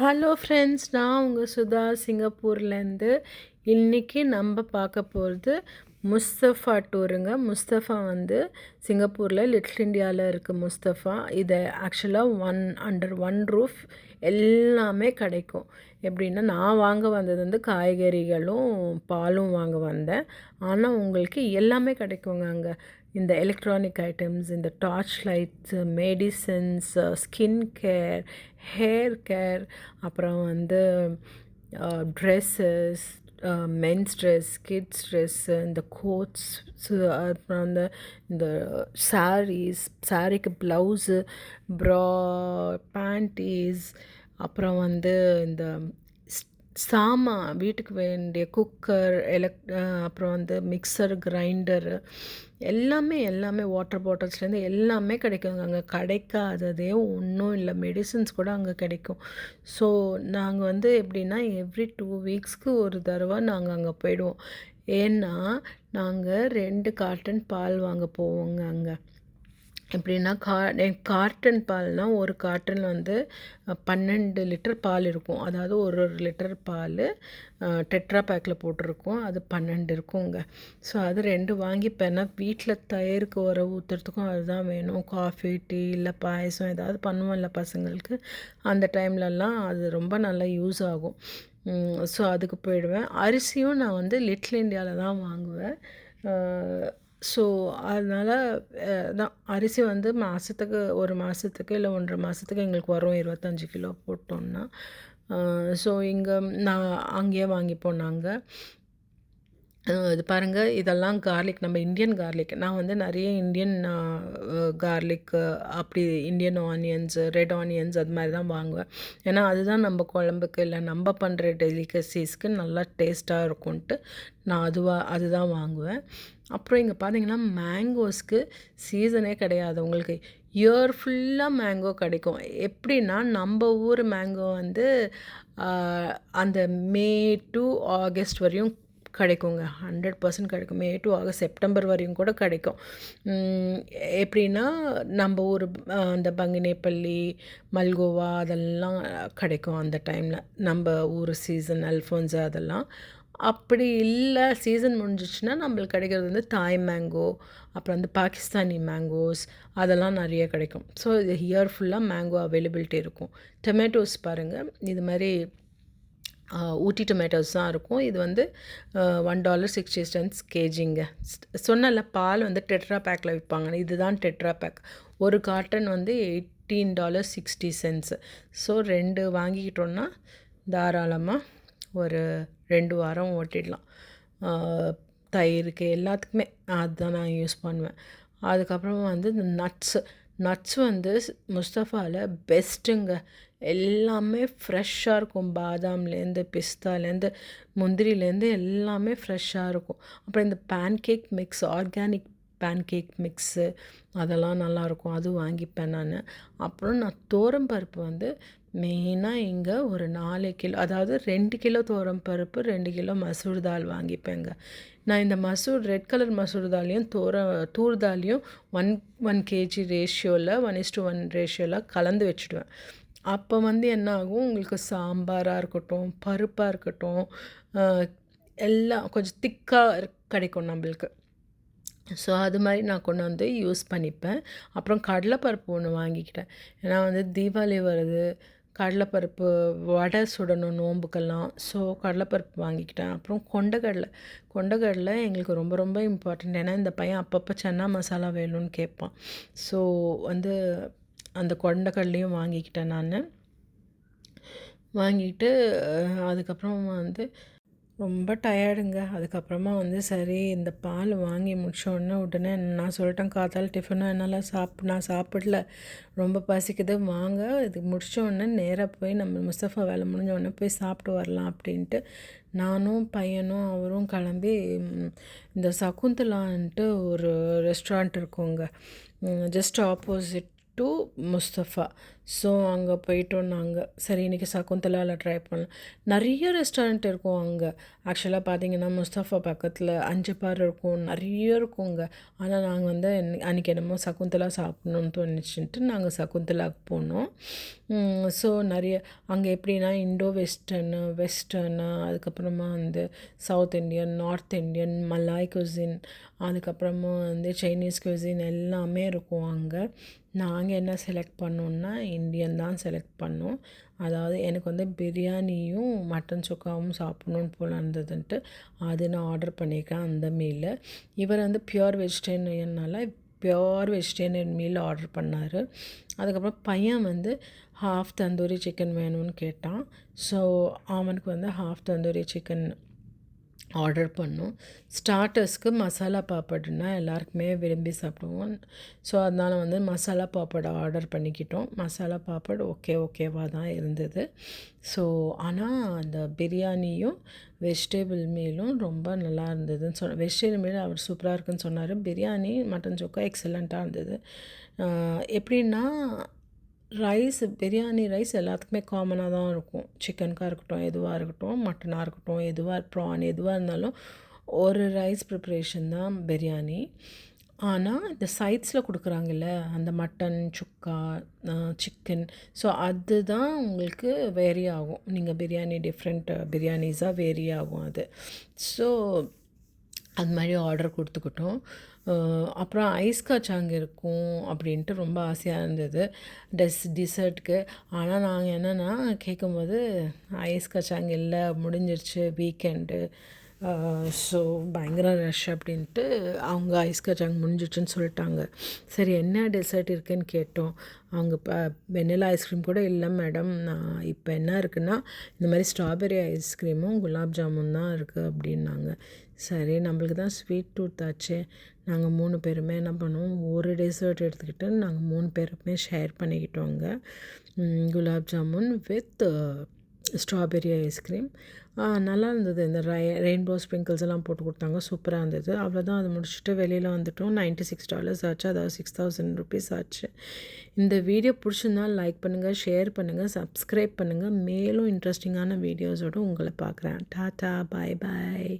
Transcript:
Hello friends, நான் உங்கள் சுதா சிங்கப்பூர்லேருந்து. இன்றைக்கி நம்ம பார்க்க போகிறது முஸ்தஃபா டூருங்க. முஸ்தஃபா வந்து சிங்கப்பூரில் லிட்டில் இண்டியாவில் இருக்குது முஸ்தஃபா. இதை ஆக்சுவலாக அண்டர் ஒன் ரூஃப் எல்லாமே கிடைக்கும். எப்படின்னா, நான் வாங்க வந்தது வந்து காய்கறிகளும் பாலும் வாங்க வந்தேன். ஆனால் உங்களுக்கு எல்லாமே கிடைக்குங்க அங்கே. இந்த எலக்ட்ரானிக் ஐட்டம்ஸ், இந்த torch lights, medicines, skin care, hair care, அப்புறம் வந்து dresses, men's dress, kids dress, இந்த கோட்ஸு, அப்புறம் இந்த சாரீக்கு ப்ளவுஸு, ப்ரா, பேண்டீஸ், அப்புறம் வந்து இந்த வீட்டுக்கு வேண்டிய குக்கர், அப்புறம் வந்து மிக்சர், கிரைண்டரு, எல்லாமே வாட்டர் பாட்டில்ஸ்லேருந்து எல்லாமே கிடைக்குங்க அங்கே. கிடைக்காததே ஒன்றும் இல்லை. மெடிசன்ஸ் கூட அங்கே கிடைக்கும். ஸோ நாங்கள் வந்து எப்படின்னா எவ்ரி 2 வீக்ஸ்க்கு ஒரு தடவை நாங்கள் அங்கே போயிடுவோம். ஏன்னா நாங்கள் 2 கார்ட்டன் பால் வாங்க போவோங்க அங்கே. எப்படின்னா கார்ட்டன் பால்னால் ஒரு கார்ட்டன் வந்து 12 லிட்டர் பால் இருக்கும். அதாவது ஒரு லிட்டர் பால் டெட்ரா பேக்கில் போட்டிருக்கோம். அது 12 இருக்குங்க. ஸோ அது 2 வாங்கிப்பேன்னா வீட்டில் தயிருக்கு ஊற்றுறதுக்கும் அதுதான் வேணும். காஃபி, டீ, இல்லை பாயசம் ஏதாவது பண்ணுவோம் இல்லை பசங்களுக்கு. அந்த டைம்லலாம் அது ரொம்ப நல்லா யூஸ் ஆகும். ஸோ அதுக்கு போயிடுவேன். அரிசியும் நான் வந்து லிட்டில் இண்டியாவில் தான் வாங்குவேன். ஸோ அதனால் தான் அரிசி வந்து ஒரு மாதத்துக்கு இல்லை 1.5 மாதத்துக்கு எங்களுக்கு வரும். 25 கிலோ போட்டோம்னா. ஸோ இங்கே நான் அங்கேயே வாங்கிப்போம் நாங்கள். இது பாருங்கள், இதெல்லாம் கார்லிக், நம்ம இந்தியன் கார்லிக். நான் வந்து நிறைய இந்தியன் கார்லிக், அப்படி இந்தியன் ஆனியன்ஸ், ரெட் ஆனியன்ஸ் அது மாதிரி தான் வாங்குவேன். ஏன்னா அதுதான் நம்ம குழம்புக்கு இல்லை நம்ம பண்ணுற டெலிகசிஸ்க்கு நல்லா டேஸ்ட்டாக இருக்கும்ன்ட்டு நான் அதுதான் வாங்குவேன். அப்புறம் இங்கே பார்த்தீங்கன்னா மேங்கோஸ்க்கு சீசனே கிடையாது. உங்களுக்கு இயர் ஃபுல்லாக மேங்கோ கிடைக்கும். எப்படின்னா நம்ம ஊர் மேங்கோ வந்து அந்த மே டு ஆகஸ்ட் வரையும் கிடைக்குங்க. 100% கிடைக்கும். மே டு ஆகஸ்ட், செப்டம்பர் வரையும் கூட கிடைக்கும். எப்படின்னா நம்ம ஊர் அந்த பங்கினேப்பள்ளி, மல்கோவா அதெல்லாம் கிடைக்கும் அந்த டைமில். நம்ம ஊர் சீசன் அல்ஃபோன்ஸா அதெல்லாம். அப்படி இல்லை, சீசன் முடிஞ்சிச்சுன்னா நம்மளுக்கு கிடைக்கிறது வந்து தாய் மேங்கோ, அப்புறம் வந்து பாகிஸ்தானி மேங்கோஸ், அதெல்லாம் நிறைய கிடைக்கும். ஸோ இது இயர் ஃபுல்லாக மேங்கோ அவைலபிலிட்டி இருக்கும். டொமேட்டோஸ் பாருங்கள், இது மாதிரி ஊட்டி டொமேட்டோஸ் தான் இருக்கும். இது வந்து $1.60 கேஜிங்க. சொன்னல பால் வந்து டெட்ரா பேக்கில் விற்பாங்க. இதுதான் டெட்ரா பேக். ஒரு கார்ட்டன் வந்து $18.60. ஸோ 2 வாங்கிக்கிட்டோன்னா தாராளமாக ஒரு 2 வாரம் ஓட்டிடலாம். தயிருக்கு எல்லாத்துக்குமே அதுதான் நான் யூஸ் பண்ணுவேன். அதுக்கப்புறமா வந்து இந்த நட்ஸ் வந்து முஸ்தஃபாவில் பெஸ்ட்டுங்க. எல்லாமே ஃப்ரெஷ்ஷாக இருக்கும். பாதாம்லேருந்து, பிஸ்தாலேருந்து, முந்திரிலேருந்து எல்லாமே ஃப்ரெஷ்ஷாக இருக்கும். அப்புறம் இந்த pancake mix, organic pancake mix, அதெல்லாம் நல்லாயிருக்கும். அதுவும் வாங்கிப்பேன் நான். அப்புறம் நான் பருப்பு வந்து மெயினாக இங்கே ஒரு 4 கிலோ, அதாவது 2 கிலோ பருப்பு, 2 கிலோ மசூர் தால் வாங்கிப்பேங்க. நான் இந்த ரெட் கலர் மசூர் தாலையும் தூர் தாலையும் 1 கேஜி ரேஷியோவில் 1:1 ரேஷியோவில் கலந்து வச்சுடுவேன். அப்போ வந்து என்ன ஆகும், உங்களுக்கு சாம்பாராக இருக்கட்டும், பருப்பாக இருக்கட்டும், எல்லாம் கொஞ்சம் திக்காக கிடைக்கும் நம்மளுக்கு. ஸோ அது மாதிரி நான் கொண்டு வந்து யூஸ் பண்ணிப்பேன். அப்புறம் கடலைப்பருப்பு ஒன்று வாங்கிக்கிட்டேன். ஏன்னா வந்து தீபாவளி வருது, கடலைப்பருப்பு வடை சுடணும் நோம்புக்கெல்லாம். ஸோ கடலைப்பருப்பு வாங்கிக்கிட்டேன். அப்புறம் கொண்டக்கடலை எங்களுக்கு ரொம்ப ரொம்ப இம்பார்ட்டண்ட். ஏன்னா இந்த பையன் அப்பப்போ சன்னா மசாலா வேணும்னு கேட்பான். ஸோ வந்து அந்த கொண்டக்கடலையும் வாங்கிக்கிட்டேன் நான். வாங்கிட்டு அதுக்கப்புறம் வந்து ரொம்ப டயர்டுங்க. அதுக்கப்புறமா வந்து சரி, இந்த பால் வாங்கி உடனே நான் சொல்லிட்டேன், காத்தால் டிஃபனும் என்னால் நான் சாப்பிடல, ரொம்ப பசிக்குது, வாங்க இது உடனே நேராக போய் நம்ம முஸ்தஃபா வேலை முடிஞ்ச உடனே போய் சாப்பிட்டு வரலாம் அப்படின்ட்டு நானும் பையனும் அவரும் கிளம்பி இந்த சகுந்தலான்ட்டு ஒரு ரெஸ்டாரண்ட் இருக்குங்க, just opposite to Mustafa. So அங்கே போயிட்டோம் நாங்கள். சரி இன்றைக்கி சகுந்தலாவில் ட்ரை பண்ணலாம். நிறைய ரெஸ்டாரண்ட் இருக்கும் அங்கே. ஆக்சுவலாக பார்த்தீங்கன்னா முஸ்தஃபா பக்கத்தில் 5 பார் இருக்கும், நிறைய இருக்குங்க. ஆனால் நாங்கள் வந்து அன்றைக்கி என்னமோ சகுந்தலா சாப்பிட்ணுன்னு தோணுச்சுன்ட்டு நாங்கள் சகுந்தலாவுக்கு போனோம். ஸோ நிறைய அங்கே எப்படின்னா இண்டோ வெஸ்டர்னு அதுக்கப்புறமா வந்து south Indian, north Indian, Malay cuisine, அதுக்கப்புறமா வந்து சைனீஸ் குசின் எல்லாமே இருக்கும் அங்கே. நாங்கள் என்ன செலக்ட் பண்ணோன்னா இந்தியன் தான் செலக்ட் பண்ணோம். அதாவது எனக்கு வந்து பிரியாணியும் மட்டன் சுக்காவும் சாப்பிட்ணுன்னு போல இருந்ததுன்ட்டு அது நான் ஆர்டர் பண்ணியிருக்கேன் அந்த மீல். இவர் வந்து பியூர் வெஜிடேரியன்னால பியூர் வெஜிடேரியன் மீல் ஆர்டர் பண்ணார். அதுக்கப்புறம் பையன் வந்து ஹாஃப் தந்தூரி சிக்கன் வேணும்னு கேட்டான். ஸோ அவனுக்கு வந்து ஹாஃப் தந்தூரி சிக்கன் ஆர்டர் பண்ணோம். ஸ்டார்ட்டர்ஸ்க்கு மசாலா பாப்படுன்னா எல்லாருக்குமே விரும்பி சாப்பிடுவோம். ஸோ அதனால் வந்து மசாலா பாப்படு ஆர்டர் பண்ணிக்கிட்டோம். மசாலா பாப்படு ஓகேவாக தான் இருந்தது. ஸோ ஆனால் அந்த பிரியாணியும் வெஜிடேபிள் மீலும் ரொம்ப நல்லா இருந்ததுன்னு வெஜிடேபிள் மீல் அவர் சூப்பராக இருக்குன்னு சொன்னார். பிரியாணி மட்டன் சுக்கா எக்ஸலண்ட்டாக இருந்தது. எப்படின்னா பிரியாணி ரைஸ் எல்லாத்துக்குமே காமனாக தான் இருக்கும். சிக்கனுக்காக இருக்கட்டும், எதுவாக இருக்கட்டும், மட்டனாக இருக்கட்டும், ப்ரான் எதுவாக இருந்தாலும் ஒரு ரைஸ் ப்ரிப்ரேஷன் தான் பிரியாணி. ஆனால் இந்த சைட்ஸில் கொடுக்குறாங்கல்ல அந்த மட்டன் சுக்கா, சிக்கன், ஸோ அதுதான் உங்களுக்கு வேரி ஆகும். நீங்கள் பிரியாணி டிஃப்ரெண்ட் பிரியாணிஸாக வேரி ஆகும் அது. ஸோ அது மாதிரி ஆர்டர் கொடுத்துக்கிட்டோம். அப்புறம் ஐஸ் காச்சாங்க இருக்கும் அப்படின்ட்டு ரொம்ப ஆசையாக இருந்தது டிசர்ட்டுக்கு. ஆனால் நாங்கள் என்னென்னா கேட்கும்போது ஐஸ் காச்சாங்க இல்லை, முடிஞ்சிருச்சு வீக்கெண்டு, ஸோ பயங்கர ரஷ் அப்படின்ட்டு அவங்க ஐஸ் காச்சாங்க முடிஞ்சிடுச்சுன்னு சொல்லிட்டாங்க. சரி என்ன டெசர்ட் இருக்குதுன்னு கேட்டோம். அவங்க வெண்ணிலா ஐஸ்கிரீம் கூட இல்லை மேடம், இப்போ என்ன இருக்குன்னா இந்த மாதிரி ஸ்ட்ராபெரி ஐஸ்கிரீமும் குலாப் ஜாமுன் தான் இருக்குது அப்படின்னாங்க. சரி நம்மளுக்கு தான் ஸ்வீட் டூத் ஆச்சு. நாங்கள் 3 பேருமே என்ன பண்ணுவோம், ஒரு டெசர்ட் எடுத்துக்கிட்டு நாங்கள் 3 பேருமே ஷேர் பண்ணிக்கிட்டோங்க. Gulab jamun with strawberry ice cream நல்லா இருந்தது. இந்த ரெயின்போ ஸ்ப்ரிங்கிள்ஸ் எல்லாம் போட்டு கொடுத்தாங்க, சூப்பராக இருந்தது. அவ்வளோதான், அதை முடிச்சுட்டு வெளியில் வந்துட்டோம். $96 ஆச்சு, அதாவது 6000 ருபீஸ் ஆச்சு. இந்த வீடியோ பிடிச்சிருந்தால் லைக் பண்ணுங்கள், ஷேர் பண்ணுங்கள், சப்ஸ்கிரைப் பண்ணுங்கள். மேலும் இன்ட்ரெஸ்டிங்கான வீடியோஸோடு உங்களை பார்க்குறேன். டாட்டா, பாய் பாய்.